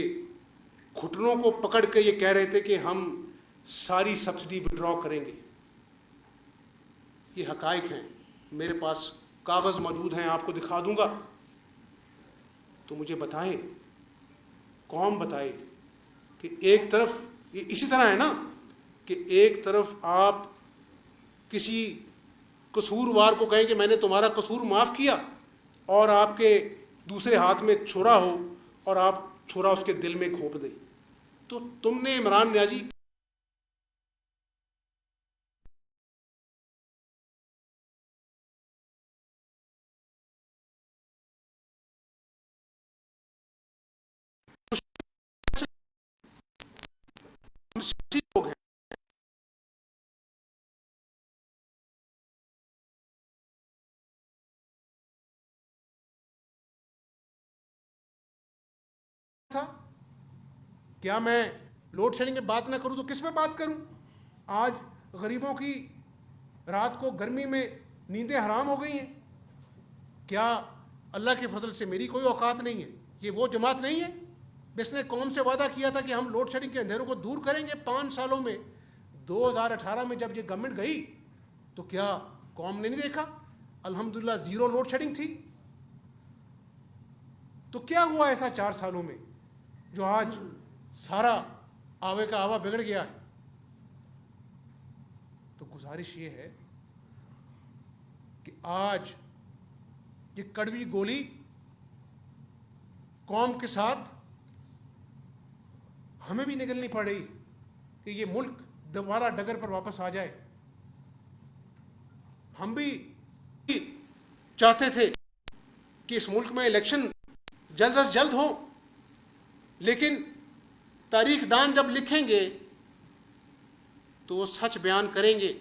Speaker 1: گھٹنوں کو پکڑ کے یہ کہہ رہے تھے کہ ہم ساری سبسڈی وڈرا کریں گے. یہ حقائق ہیں، میرے پاس کاغذ موجود ہیں، آپ کو دکھا دوں گا. تو مجھے بتائیں، قوم بتائے کہ ایک طرف یہ اسی طرح ہے نا کہ ایک طرف آپ کسی قصوروار کو کہیں کہ میں نے تمہارا قصور معاف کیا، اور آپ کے دوسرے ہاتھ میں چھرا ہو اور آپ چھرا اس کے دل میں گھونپ دیں. تو تم نے عمران نیازی لوگ ہیں، تھا کیا میں لوڈ شیڈنگ کی بات نہ کروں تو کس میں بات کروں؟ آج غریبوں کی رات کو گرمی میں نیندیں حرام ہو گئی ہیں. کیا اللہ کے فضل سے میری کوئی اوقات نہیں ہے؟ یہ وہ جماعت نہیں ہے جس نے قوم سے وعدہ کیا تھا کہ ہم لوڈ شیڈنگ کے اندھیروں کو دور کریں گے 5 سالوں میں. 2018 میں جب یہ گورنمنٹ گئی تو کیا قوم نے نہیں دیکھا؟ الحمدللہ 0 لوڈ شیڈنگ تھی. تو کیا ہوا ایسا 4 سالوں میں جو آج سارا آوے کا آوا بگڑ گیا ہے؟ تو گزارش یہ ہے کہ آج یہ کڑوی گولی قوم کے ساتھ ہمیں بھی نگلنی پڑ رہی کہ یہ ملک دوبارہ ڈگر پر واپس آ جائے. ہم بھی چاہتے تھے کہ اس ملک میں الیکشن جلد از جلد ہو، لیکن تاریخ دان جب لکھیں گے تو وہ سچ بیان کریں گے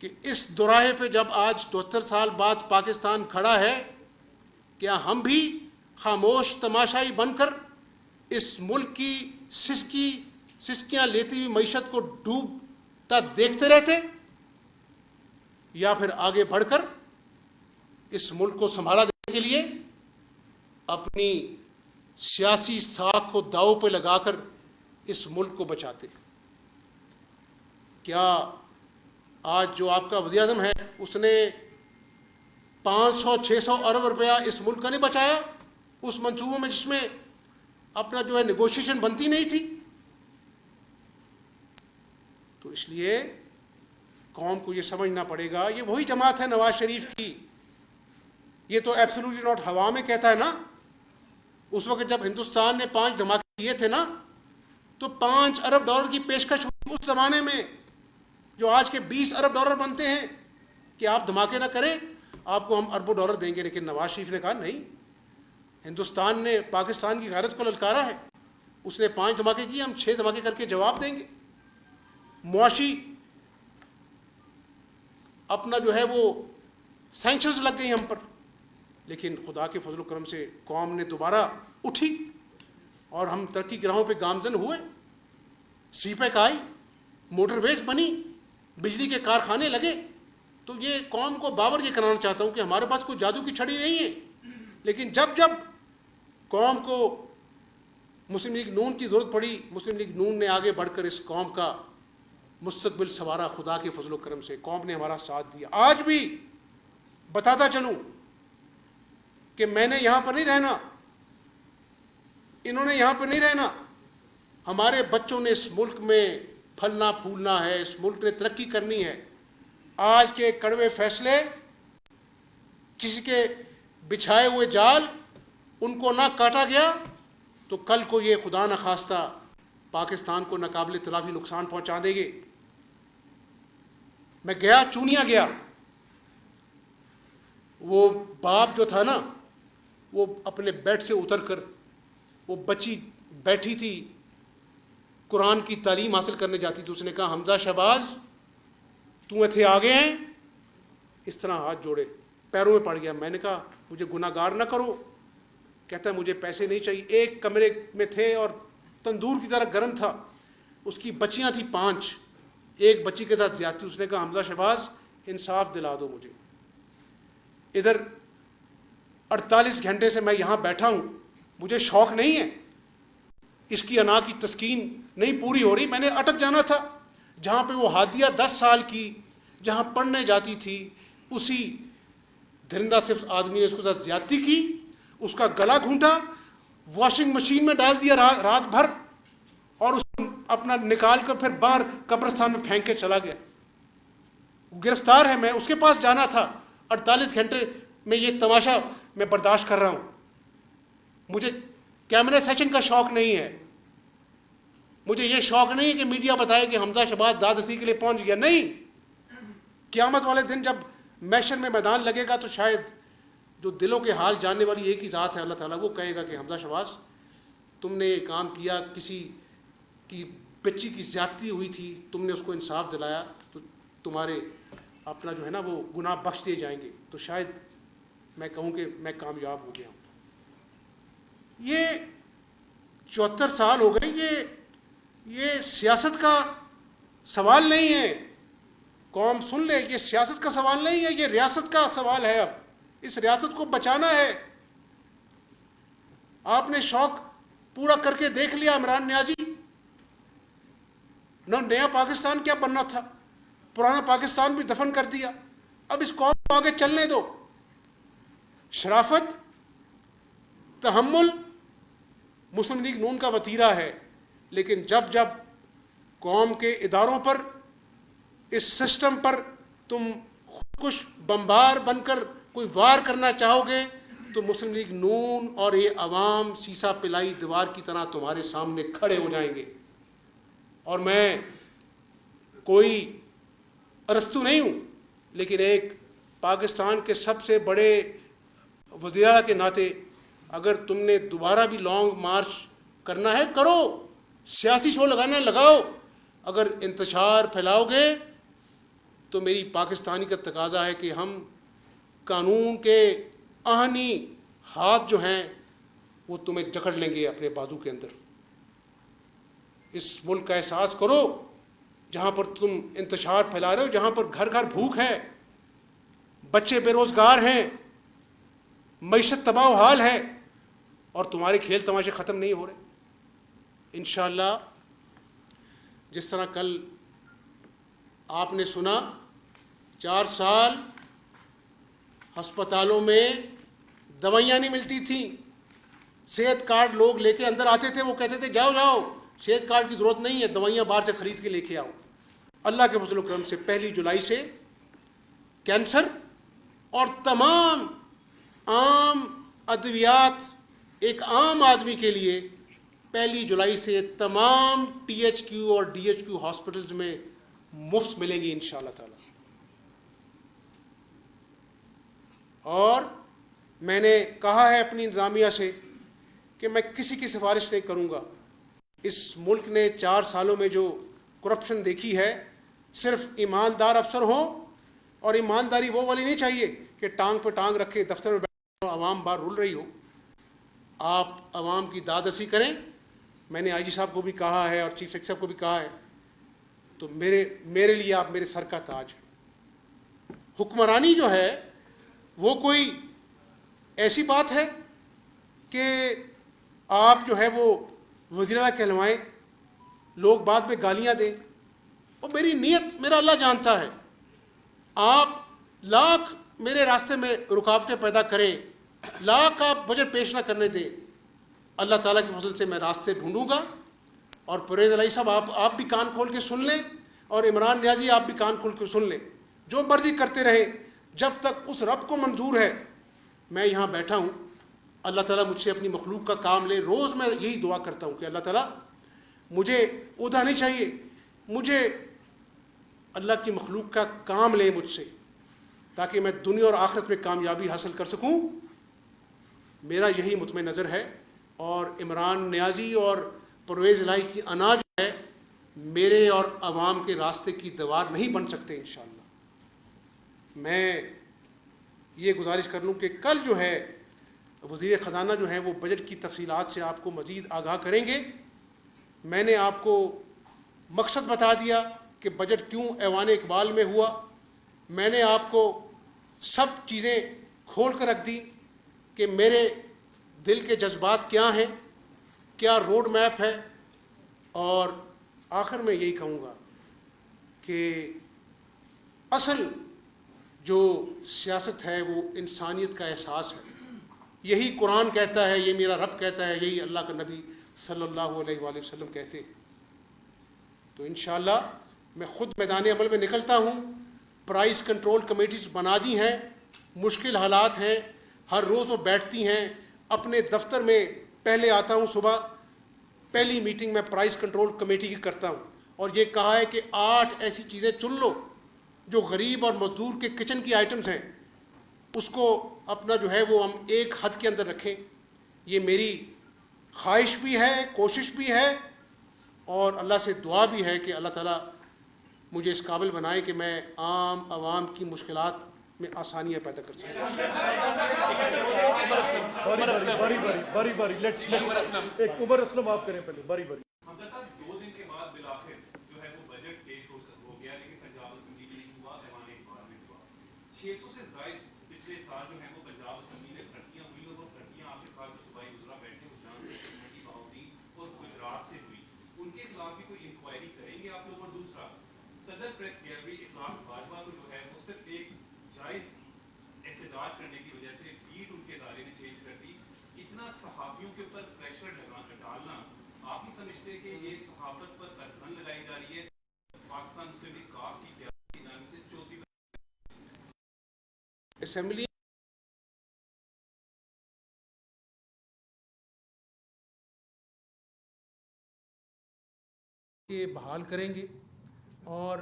Speaker 1: کہ اس دوراہے پہ جب آج 72 سال بعد پاکستان کھڑا ہے، کیا ہم بھی خاموش تماشائی بن کر اس ملک کی سسکیاں لیتی ہوئی معیشت کو ڈوبتا دیکھتے رہتے، یا پھر آگے بڑھ کر اس ملک کو سنبھالا دینے کے لیے اپنی سیاسی ساکھ کو داؤ پہ لگا کر اس ملک کو بچاتے؟ کیا آج جو آپ کا وزیر اعظم ہے اس نے 500-600 ارب روپیہ اس ملک کا نہیں بچایا اس منصوبوں میں جس میں اپنا جو ہے نیگوشیشن بنتی نہیں تھی؟ تو اس لیے قوم کو یہ سمجھنا پڑے گا، یہ وہی جماعت ہے نواز شریف کی. یہ تو ایبسولوٹلی ناٹ ہوا میں کہتا ہے نا. اس وقت جب ہندوستان نے 5 دھماکے کیے تھے نا تو 5 ارب ڈالر کی پیشکش ہوئی اس زمانے میں، جو آج کے 20 ارب ڈالر بنتے ہیں، کہ آپ دھماکے نہ کریں آپ کو ہم اربوں ڈالر دیں گے. لیکن نواز شریف نے کہا نہیں، ہندوستان نے پاکستان کی غیرت کو للکارا ہے، اس نے 5 دھماکے کیے، ہم 6 دھماکے کر کے جواب دیں گے. معاشی اپنا جو ہے وہ سینکشنز لگ گئی ہم پر، لیکن خدا کے فضل و کرم سے قوم نے دوبارہ اٹھی اور ہم ترقی کی راہوں پہ گامزن ہوئے. سی پیک آئی، موٹر ویز بنی، بجلی کے کارخانے لگے. تو یہ قوم کو باور یہ کرانا چاہتا ہوں کہ ہمارے پاس کوئی جادو کی چھڑی نہیں ہے، لیکن جب جب قوم کو مسلم لیگ نون کی ضرورت پڑی، مسلم لیگ نون نے آگے بڑھ کر اس قوم کا مستقبل سنوارا. خدا کے فضل و کرم سے قوم نے ہمارا ساتھ دیا. آج بھی بتاتا چلوں کہ میں نے یہاں پر نہیں رہنا، انہوں نے یہاں پر نہیں رہنا. ہمارے بچوں نے اس ملک میں پھلنا پھولنا ہے، اس ملک نے ترقی کرنی ہے. آج کے کڑوے فیصلے، کسی کے بچھائے ہوئے جال، ان کو نہ کاٹا گیا تو کل کو یہ خدا نخواستہ پاکستان کو ناقابل تلافی نقصان پہنچا دیں گے. میں گیا، چونیا گیا. وہ باپ جو تھا نا، وہ اپنے بیڈ سے اتر کر، وہ بچی بیٹھی تھی قرآن کی تعلیم حاصل کرنے جاتی تھی. اس نے کہا حمزہ شہباز تو اتھے آگے ہیں. اس طرح ہاتھ جوڑے، پیروں میں پڑ گیا. میں نے کہا مجھے گناہ گار نہ کرو. کہتا ہے مجھے پیسے نہیں چاہیے. ایک کمرے میں تھے اور تندور کی طرح گرم تھا. اس کی بچیاں تھیں 5، ایک بچی کے ساتھ زیادتی. اس نے کہا حمزہ شہباز انصاف دلا دو مجھے. ادھر 48 گھنٹے سے میں یہاں بیٹھا ہوں، مجھے شوق نہیں ہے، اس کی انا کی تسکین نہیں پوری ہو رہی. میں نے اٹک جانا تھا. جہاں پہ وہ ہادیہ 10 سال کی جہاں پڑھنے جاتی تھی، اسی درندہ صرف آدمی نے اس کے ساتھ زیادتی کی، اس کا گلا گھونٹا، واشنگ مشین میں ڈال دیا رات بھر، اور اس کو اپنا نکال کر پھر باہر قبرستان میں پھینک کے چلا گیا. گرفتار ہے. میں اس کے پاس جانا تھا. 48 گھنٹے میں یہ تماشا میں برداشت کر رہا ہوں. مجھے کیمرے سیشن کا شوق نہیں ہے. مجھے یہ شوق نہیں ہے کہ میڈیا بتائے کہ حمزہ شہباز داد رسی کے لیے پہنچ گیا. نہیں، قیامت والے دن جب محشر میں میدان لگے گا تو شاید جو دلوں کے حال جاننے والی ایک ہی ذات ہے اللہ تعالیٰ، وہ کہے گا کہ حمزہ شہباز تم نے یہ کام کیا، کسی کی بچی کی زیادتی ہوئی تھی، تم نے اس کو انصاف دلایا، تو تمہارے اپنا جو ہے نا وہ گناہ بخش دیے جائیں گے. تو شاید میں کہوں کہ میں کامیاب ہو گیا ہوں. یہ 74 سال ہو گئے. یہ سیاست کا سوال نہیں ہے. قوم سن لے، یہ سیاست کا سوال نہیں ہے، یہ ریاست کا سوال ہے. اب اس ریاست کو بچانا ہے. آپ نے شوق پورا کر کے دیکھ لیا عمران نیازی. نیا پاکستان کیا بننا تھا، پرانا پاکستان بھی دفن کر دیا. اب اس قوم کو آگے چلنے دو. شرافت، تحمل مسلم لیگ نون کا وتیرہ ہے، لیکن جب جب قوم کے اداروں پر، اس سسٹم پر تم خودکش بمبار بن کر کوئی وار کرنا چاہو گے تو مسلم لیگ نون اور یہ عوام سیسا پلائی دیوار کی طرح تمہارے سامنے کھڑے ہو جائیں گے. اور میں کوئی ارسطو نہیں ہوں، لیکن ایک پاکستان کے سب سے بڑے وزیر اعلیٰ کے ناطے اگر تم نے دوبارہ بھی لانگ مارچ کرنا ہے کرو، سیاسی شو لگانا ہے لگاؤ. اگر انتشار پھیلاؤ گے تو میری پاکستانی کا تقاضا ہے کہ ہم قانون کے آہنی ہاتھ جو ہیں وہ تمہیں جکڑ لیں گے اپنے بازو کے اندر. اس ملک کا احساس کرو جہاں پر تم انتشار پھیلا رہے ہو، جہاں پر گھر گھر بھوک ہے، بچے بے روزگار ہیں، معیشت تباہ و حال ہے، اور تمہارے کھیل تماشے ختم نہیں ہو رہے. انشاءاللہ جس طرح کل آپ نے سنا 4 سال ہسپتالوں میں دوائیاں نہیں ملتی تھیں. صحت کارڈ لوگ لے کے اندر آتے تھے، وہ کہتے تھے جاؤ جاؤ صحت کارڈ کی ضرورت نہیں ہے، دوائیاں باہر سے خرید کے لے کے آؤ. اللہ کے فضل و کرم سے 1 جولائی سے کینسر اور تمام عام ادویات ایک عام آدمی کے لیے 1 جولائی سے تمام THQ اور DHQ ہاسپٹلز میں مفت ملیں گی انشاءاللہ تعالی. اور میں نے کہا ہے اپنی انتظامیہ سے کہ میں کسی کی سفارش نہیں کروں گا. اس ملک نے 4 سالوں میں جو کرپشن دیکھی ہے، صرف ایماندار افسر ہوں، اور ایمانداری وہ والی نہیں چاہیے کہ ٹانگ پہ ٹانگ رکھے دفتر میں بیٹھے عوام باہر رول رہی ہو. آپ عوام کی داد رسی کریں. میں نے آئی جی صاحب کو بھی کہا ہے اور چیف سیکرٹری صاحب کو بھی کہا ہے، تو میرے لیے آپ میرے سر کا تاج ہیں. حکمرانی جو ہے وہ کوئی ایسی بات ہے کہ آپ جو ہے وہ وزیر اعلیٰ کہلوائیں، لوگ بعد میں گالیاں دیں. اور میری نیت میرا اللہ جانتا ہے. آپ لاکھ میرے راستے میں رکاوٹیں پیدا کریں، لاکھ آپ بجٹ پیش نہ کرنے دیں، اللہ تعالیٰ کے فضل سے میں راستے ڈھونڈوں گا. اور پرویز الہی صاحب آپ بھی کان کھول کے سن لیں، اور عمران نیازی آپ بھی کان کھول کے سن لیں. جو مرضی کرتے رہیں، جب تک اس رب کو منظور ہے میں یہاں بیٹھا ہوں. اللہ تعالیٰ مجھ سے اپنی مخلوق کا کام لے. روز میں یہی دعا کرتا ہوں کہ اللہ تعالیٰ مجھے عہدہ نہیں چاہیے، مجھے اللہ کی مخلوق کا کام لے مجھ سے، تاکہ میں دنیا اور آخرت میں کامیابی حاصل کر سکوں. میرا یہی مطمئن نظر ہے. اور عمران نیازی اور پرویز الہی کی انا جو ہے میرے اور عوام کے راستے کی دیوار نہیں بن سکتے انشاءاللہ. میں یہ گزارش کر لوں کہ کل جو ہے وزیر خزانہ جو ہے وہ بجٹ کی تفصیلات سے آپ کو مزید آگاہ کریں گے. میں نے آپ کو مقصد بتا دیا کہ بجٹ کیوں ایوان اقبال میں ہوا. میں نے آپ کو سب چیزیں کھول کر رکھ دی کہ میرے دل کے جذبات کیا ہیں، کیا روڈ میپ ہے. اور آخر میں یہی کہوں گا کہ اصل جو سیاست ہے وہ انسانیت کا احساس ہے. یہی قرآن کہتا ہے، یہ میرا رب کہتا ہے، یہی اللہ کا نبی صلی اللہ علیہ وآلہ وسلم کہتے ہیں. تو انشاءاللہ میں خود میدان عمل میں نکلتا ہوں. پرائز کنٹرول کمیٹیز بنا دی ہیں. مشکل حالات ہیں، ہر روز وہ بیٹھتی ہیں. اپنے دفتر میں پہلے آتا ہوں، صبح پہلی میٹنگ میں پرائز کنٹرول کمیٹی کی کرتا ہوں، اور یہ کہا ہے کہ 8 ایسی چیزیں چن لو جو غریب اور مزدور کے کچن کی آئٹمز ہیں، اس کو اپنا جو ہے وہ ہم ایک حد کے اندر رکھیں. یہ میری خواہش بھی ہے، کوشش بھی ہے، اور اللہ سے دعا بھی ہے کہ اللہ تعالیٰ مجھے اس قابل بنائے کہ میں عام عوام کی مشکلات میں آسانیاں پیدا کر سکوں.
Speaker 2: باری ایک عمر اسلم آپ کریں پہلے. باری
Speaker 3: حمزہ صاحب 2 دن کے بعد بالآخر جو ہے وہ بجٹ پیش ہو گیا، لیکن پنجاب اسمبلی میں نہیں ہوا، ایوان اقبال میں ہوا. 600 سے زائد پچھلے سال جو ہے وہ پنجاب اسمبلی میں بھرتیاں ہوئی، اور وہ بھرتیاں آپ کے ساتھ جو صوبائی وزراء بیٹھے ہوئی بہاؤدین اور گجرات سے ہوئی، ان کے خلاف بھی کوئی انکوائری کریں گے آپ لوگ؟ اور دوسرا، صدر پریس گیلری اخلاق باجوہ کو جو ہے وہ صرف ایک جائز احتجاج کرنے کی وجہ سے لیڈ ان کے ادارے نے چینج کر دی. اتنا صحافیوں کے اوپر پریشر ڈالنا، آپ ہی سمجھتے کہ یہ صحافت پر کتھن لگائی جا رہی ہے؟ پاکستان مسلم لیگ کاف کی قیادت کی جانب سے 4
Speaker 1: اسمبلی یہ بحال کریں گے. اور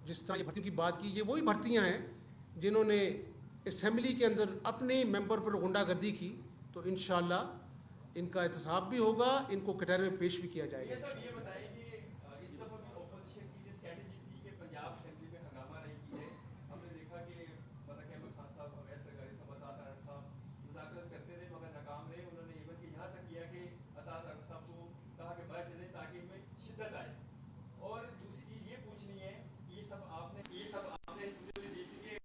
Speaker 1: جس طرح یہ بھرتیوں کی بات کی، یہ وہی بھرتیاں ہیں جنہوں نے اسمبلی کے اندر اپنے ممبر پر غنڈہ گردی کی. تو انشاءاللہ ان کا احتساب بھی ہوگا، ان کو کٹہرے میں پیش بھی کیا جائے گا.
Speaker 4: یہ بتائیں کہ اس دفعہ بھی اپوزیشن کی اسٹریٹجی تھی کہ پنجاب اسمبلی میں ہنگامہ نہیں کی ہے. ہم نے دیکھا کہ ملک احمد خان صاحب، اویس زرداری صاحب، عطا طارق صاحب مذاکرات کرتے رہے مگر ناکام رہے. انہوں نے ایون کہ یہاں تک کیا کہ عطا طارق صاحب کو کہا کہ باہر چلیں تاکہ ان میں شدت آئے. اور دوسری چیز یہ پوچھنی ہے، یہ سب آپ نے دی تھی کہ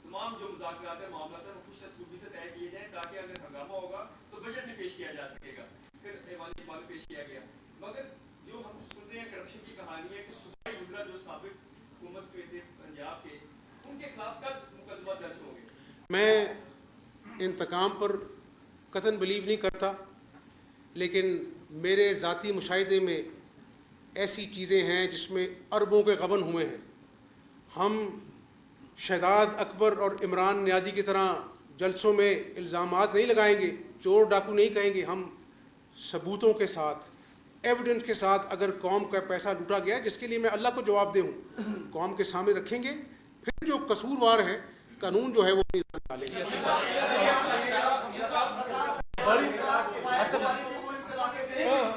Speaker 4: تمام جو مذاکرات ہیں، معاملات ہیں، وہ کچھ اسلوبی سے طے کیے جائیں تاکہ اگر ہنگامہ ہوگا تو بجٹ میں پیش کیا جا سکے گا. پھر ایوان اقبال میں پیش کیا گیا. مگر جو ہم سنتے ہیں کرپشن کی کہانی ہے کہ صوبائی وزراء جو سابق حکومت کے تھے پنجاب کے، ان کے خلاف کب مقدمہ درج ہوں گے؟
Speaker 1: میں انتقام پر قطعاً بلیو نہیں کرتا، لیکن میرے ذاتی مشاہدے میں ایسی چیزیں ہیں جس میں اربوں کے غبن ہوئے ہیں. ہم شہزاد اکبر اور عمران نیازی کی طرح جلسوں میں الزامات نہیں لگائیں گے، چور ڈاکو نہیں کہیں گے. ہم ثبوتوں کے ساتھ، ایویڈنس کے ساتھ، اگر قوم کا پیسہ لوٹا گیا جس کے لیے میں اللہ کو جواب دہ ہوں، قوم کے سامنے رکھیں گے. پھر جو قصوروار ہے قانون جو ہے وہ ڈالے گا.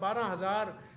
Speaker 1: 12,000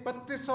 Speaker 1: 3200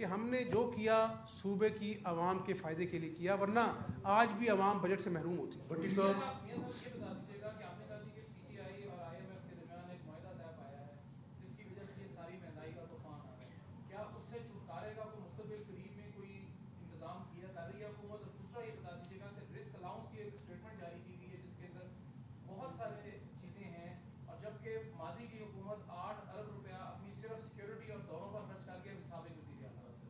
Speaker 1: کہ ہم نے جو کیا صوبے کی عوام کے فائدے کے لیے کیا، ورنہ آج بھی عوام بجٹ سے محروم ہوتی ہے۔
Speaker 2: بٹی صاحب
Speaker 4: یہ بتا دیجیے گا کہ آپ نے کہا کہ پی ٹی آئی اور آئی ایم ایف کے درمیان ایک معاہدہ طے پایا ہے جس کی وجہ سے یہ ساری مہنگائی کا طوفان آ رہا ہے، کیا اس سے چھٹکارے کا کوئی مستقبل قریب میں کوئی انتظام کیا کر رہی ہے حکومت؟ اور دوسرا یہ بتا دیجیے گا کہ رسک الاؤنس کی ایک اسٹیٹمنٹ جاری کی گئی ہے جس کے اندر بہت سارے چیزیں ہیں، اور جبکہ ماضی کی حکومت 8 ارب روپیہ اپنی صرف سیکورٹی اور دوروں پر خرچ کر کے سابق وزیر اعلیٰ سے،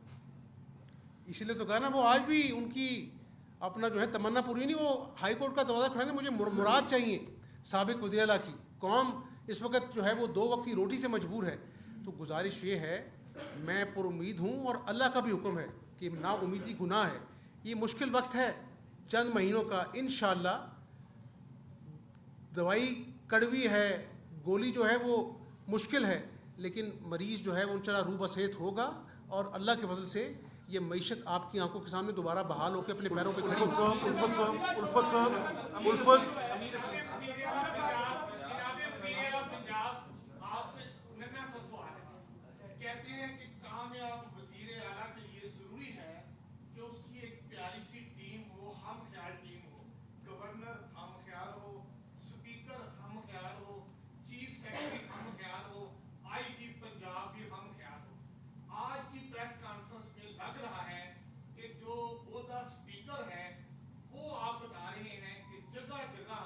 Speaker 1: اسی لیے تو کہا نا، وہ آج بھی ان کی اپنا جو ہے تمنا پوری نہیں، وہ ہائی کورٹ کا دروازہ کھڑا ہے، مجھے مراد چاہیے سابق وزیر اعلیٰ کی۔ قوم اس وقت جو ہے وہ 2 وقت کی روٹی سے مجبور ہے۔ تو گزارش یہ ہے، میں پر امید ہوں اور اللہ کا بھی حکم ہے کہ نا امیدی گناہ ہے۔ یہ مشکل وقت ہے چند مہینوں کا، انشاءاللہ دوائی کڑوی ہے، گولی جو ہے وہ مشکل ہے، لیکن مریض جو ہے وہ انشاءاللہ روح بصیحت ہوگا، اور اللہ کے فضل سے یہ معیشت آپ کی آنکھوں کے سامنے دوبارہ بحال ہو کے اپنے پیروں پہ کھڑی ہوگی۔
Speaker 2: الفت
Speaker 5: آپ سے ننا سا سوال ہے، کہتے ہیں کہ کامیاب وزیر اعلیٰ کے لیے ضروری ہے کہ اس کی ایک پیاری سی ٹیم ہو، ہم خیال ٹیم ہو، گورنر ہم خیال ہو، اسپیکر ہم خیال ہو، چیف سیکرٹری ہم خیال ہو، آئی جی پنجاب بھی ہم خیال ہو۔ آج کی پریس کانفرنس میں لگ رہا ہے کہ جو عہدہ اسپیکر ہے وہ آپ بتا رہے ہیں کہ جگہ جگہ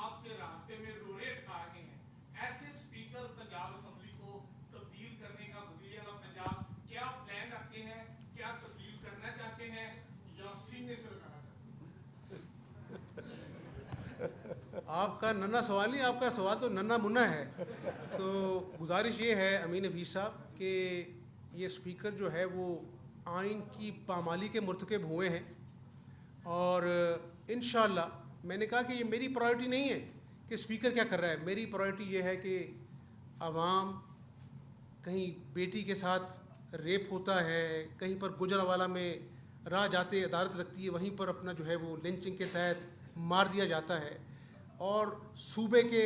Speaker 5: آپ کے راستے میں روریٹ کر رہے ہیں۔ ایسے اسپیکر پنجاب اسمبلی کو تبدیل کرنے کا وزیر اعلیٰ پنجاب کیا پلان رکھتے ہیں؟ کیا تبدیل کرنا چاہتے ہیں یا سینے سے لگانا چاہتے ہیں؟
Speaker 1: آپ کا ننا سوال نہیں، آپ کا سوال تو ننا منا ہے۔ تو گزارش یہ ہے امین حفیظ صاحب کہ یہ اسپیکر جو ہے وہ آئین کی پامالی کے مرتکب ہوئے ہیں، اور انشاءاللہ میں نے کہا کہ یہ میری پرائرٹی نہیں ہے کہ اسپیکر کیا کر رہا ہے، میری پرائرٹی یہ ہے کہ عوام کہیں بیٹی کے ساتھ ریپ ہوتا ہے، کہیں پر گجرانوالہ میں راہ جاتے عدالت رکھتی ہے، وہیں پر اپنا جو ہے وہ لنچنگ کے تحت مار دیا جاتا ہے، اور صوبے کے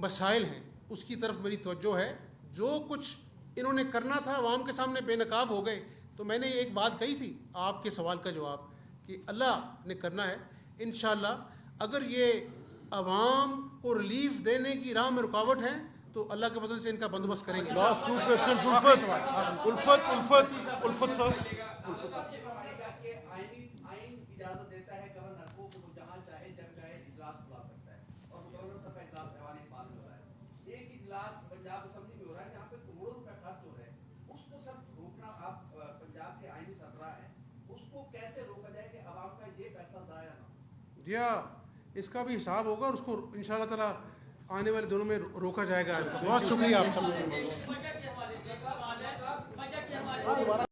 Speaker 1: مسائل ہیں اس کی طرف میری توجہ ہے۔ جو کچھ انہوں نے کرنا تھا عوام کے سامنے بے نقاب ہو گئے۔ تو میں نے ایک بات کہی تھی آپ کے سوال کا جواب کہ اللہ نے کرنا ہے انشاءاللہ۔ اگر یہ عوام کو ریلیف دینے کی راہ میں رکاوٹ ہے تو اللہ کے فضل سے ان کا بندوبست کریں گے۔
Speaker 2: لاسٹ 2 کوسچنز الفت صاحب۔
Speaker 6: یہ فرمائے گا کہ آئین اجازت دیتا ہے گورنر کو کہ وہ جہاں چاہے جب چاہے اجلاس بلا سکتا ہے، اور گورنر صاحب کا اجلاس ایوان اقبال میں ہو رہا ہے۔ ایک اجلاس پنجاب اسمبلی میں ہو رہا ہے جہاں پہ کروڑوں روپے خرچ ہو رہے ہیں، اس کو سر روکنا، آپ پنجاب کے آئینی سربراہ ہیں، اس کو کیسے روکا جائے کہ عوام کا یہ پیسہ ضائع نہ ہو؟
Speaker 1: جی ہاں، اس کا بھی حساب ہوگا اور اس کو انشاءاللہ تعالیٰ آنے والے دنوں میں روکا جائے گا۔ بہت شکریہ آپ سب کا۔